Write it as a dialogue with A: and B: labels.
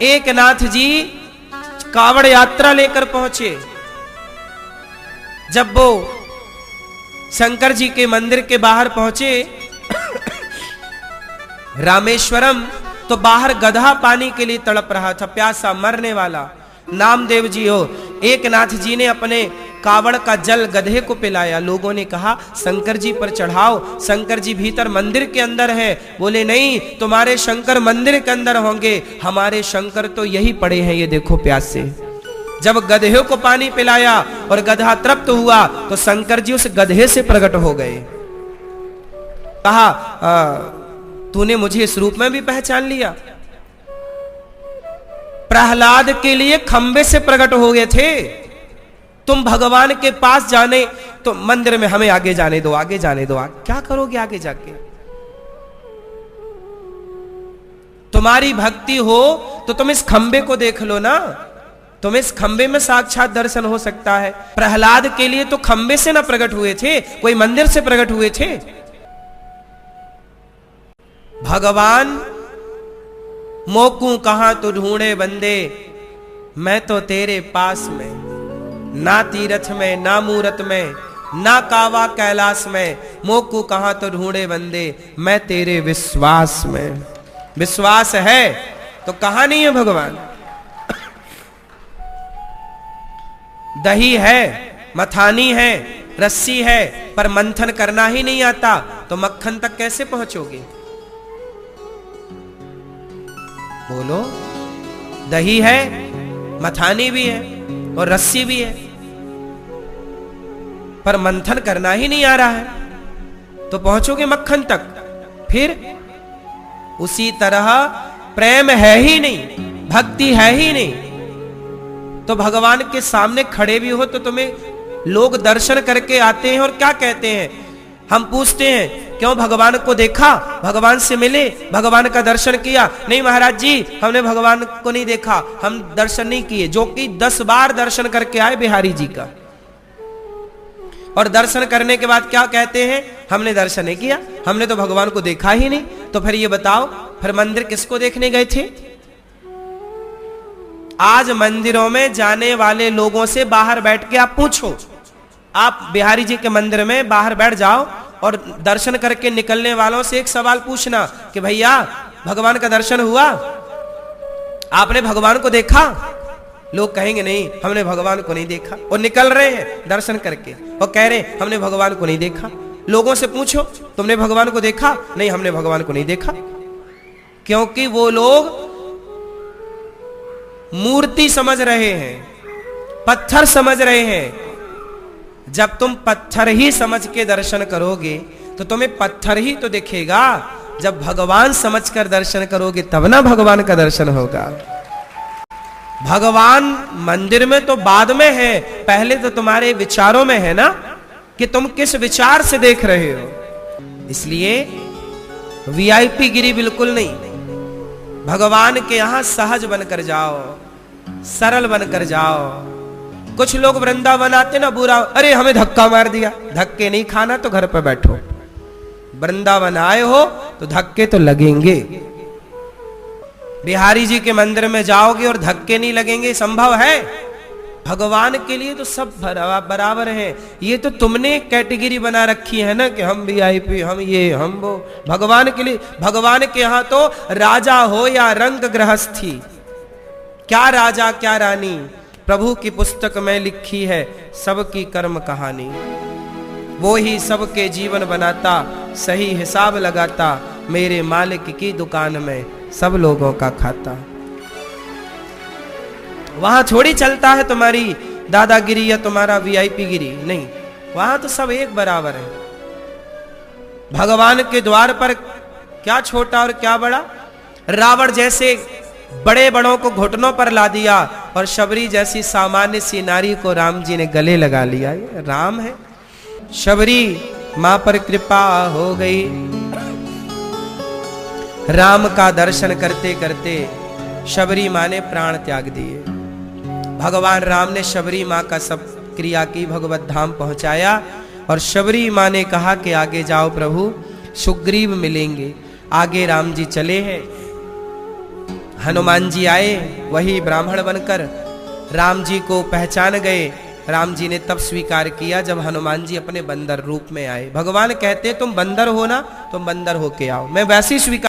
A: एकनाथ जी कावड़ यात्रा लेकर पहुंचे। जब वो शंकर जी के मंदिर के बाहर पहुंचे रामेश्वरम, तो बाहर गधा पानी के लिए तड़प रहा था, प्यासा मरने वाला। नामदेव जी हो, एकनाथ जी ने अपने कावड़ का जल गधे को पिलाया। लोगों ने कहा शंकर जी पर चढ़ाओ, शंकर जी भीतर मंदिर के अंदर है। बोले नहीं, तुम्हारे शंकर मंदिर के अंदर होंगे, हमारे शंकर तो यही पड़े हैं, ये देखो प्यासे। जब गधे को पानी पिलाया और गधा तृप्त हुआ तो शंकर जी उस गधे से प्रकट हो गए। कहा तूने मुझे इस रूप में भी पहचान लिया। प्रहलाद के लिए खंबे से प्रकट हो गए थे, तुम भगवान के पास जाने तो मंदिर में हमें आगे जाने दो, आगे जाने दो। क्या करोगे आगे जाके? तुम्हारी भक्ति हो तो तुम इस खंबे को देख लो ना, तुम इस खंबे में साक्षात दर्शन हो सकता है। प्रहलाद के लिए तो खंबे से ना प्रकट हुए थे, कोई मंदिर से प्रकट हुए थे। भगवान मोकू कहां तो ढूंढे बंदे, मैं तो तेरे पास में, ना तीरथ में, ना मूरत में, ना कावा कैलाश में, मोकू कहां तो ढूंढे बंदे, मैं तेरे विश्वास में। विश्वास है तो कहां नहीं है भगवान? दही है, मथानी है, रस्सी है, पर मंथन करना ही नहीं आता तो मक्खन तक कैसे पहुंचोगे? बोलो, दही है, मथानी भी है और रस्सी भी है, पर मंथन करना ही नहीं आ रहा है तो पहुंचोगे मक्खन तक। फिर उसी तरह प्रेम है ही नहीं, भक्ति है ही नहीं, तो भगवान के सामने खड़े भी हो तो तुम्हें लोग दर्शन करके आते हैं और क्या कहते हैं? हम पूछते हैं क्यों भगवान को देखा, भगवान से मिले, भगवान का दर्शन किया? नहीं महाराज जी, हमने भगवान को नहीं देखा, हम दर्शन नहीं किए। जो कि 10 बार दर्शन करके आए बिहारी जी का, और दर्शन करने के बाद क्या कहते हैं? हमने दर्शन नहीं किया, हमने तो भगवान को देखा ही नहीं। तो फिर ये बताओ, फिर मंदिर किसको देखने गए थे? आज मंदिरों में जाने वाले लोगों से बाहर बैठ के आप पूछो, आप बिहारी जी के मंदिर में बाहर बैठ जाओ और दर्शन करके निकलने वालों से एक सवाल पूछना कि भैया भगवान का दर्शन हुआ, आपने भगवान को देखा? लोग कहेंगे नहीं, हमने भगवान को नहीं देखा, और निकल रहे हैं दर्शन करके और कह रहे हमने भगवान को नहीं देखा। लोगों से पूछो तुमने भगवान को देखा? नहीं, हमने भगवान को नहीं देखा। क्योंकि वो लोग मूर्ति समझ रहे हैं, पत्थर समझ रहे हैं। जब तुम पत्थर ही समझ के दर्शन करोगे तो तुम्हें पत्थर ही तो दिखेगा। जब भगवान समझकर दर्शन करोगे तब ना भगवान का दर्शन होगा। भगवान मंदिर में तो बाद में है, पहले तो तुम्हारे विचारों में है ना, कि तुम किस विचार से देख रहे हो। इसलिए वीआईपी गिरी बिल्कुल नहीं, भगवान के यहां सहज बनकर जाओ, सरल बनकर जाओ। कुछ लोग वृंदावन आते ना बुरा, अरे हमें धक्का मार दिया। धक्के नहीं खाना तो घर पर बैठो, वृंदावन आए हो तो धक्के तो लगेंगे। बिहारी जी के मंदिर में जाओगे और धक्के नहीं लगेंगे, संभव है? भगवान के लिए तो सब बराबर है। ये तो तुमने कैटेगरी बना रखी है ना कि हम वीआईपी, हम ये, हम वो। भगवान के लिए, भगवान के यहां तो राजा हो या रंग गृहस्थी, क्या राजा क्या रानी, प्रभु की पुस्तक में लिखी है सबकी कर्म कहानी। वो ही सबके जीवन बनाता, सही हिसाब लगाता, मेरे मालिक की दुकान में सब लोगों का खाता। वहां थोड़ी चलता है तुम्हारी दादागिरी या तुम्हारा वीआईपी गिरी, नहीं, वहां तो सब एक बराबर है। भगवान के द्वार पर क्या छोटा और क्या बड़ा। रावण जैसे बड़े बड़ों को घुटनों पर ला दिया और शबरी जैसी सामान्य सी नारी को राम जी ने गले लगा लिया। ये राम है। शबरी मां पर कृपा हो गई, राम का दर्शन करते करते शबरी मां ने प्राण त्याग दिए। भगवान राम ने शबरी मां का सब क्रिया की, भगवत धाम पहुंचाया, और शबरी मां ने कहा कि आगे जाओ प्रभु, सुग्रीव मिलेंगे। आगे राम जी चले हैं, हनुमान जी आए वही ब्राह्मण बनकर, राम जी को पहचान गए। राम जी ने तब स्वीकार किया जब हनुमान जी अपने बंदर रूप में आए। भगवान कहते तुम बंदर हो ना, तुम बंदर होके आओ, मैं वैसे ही स्वीकार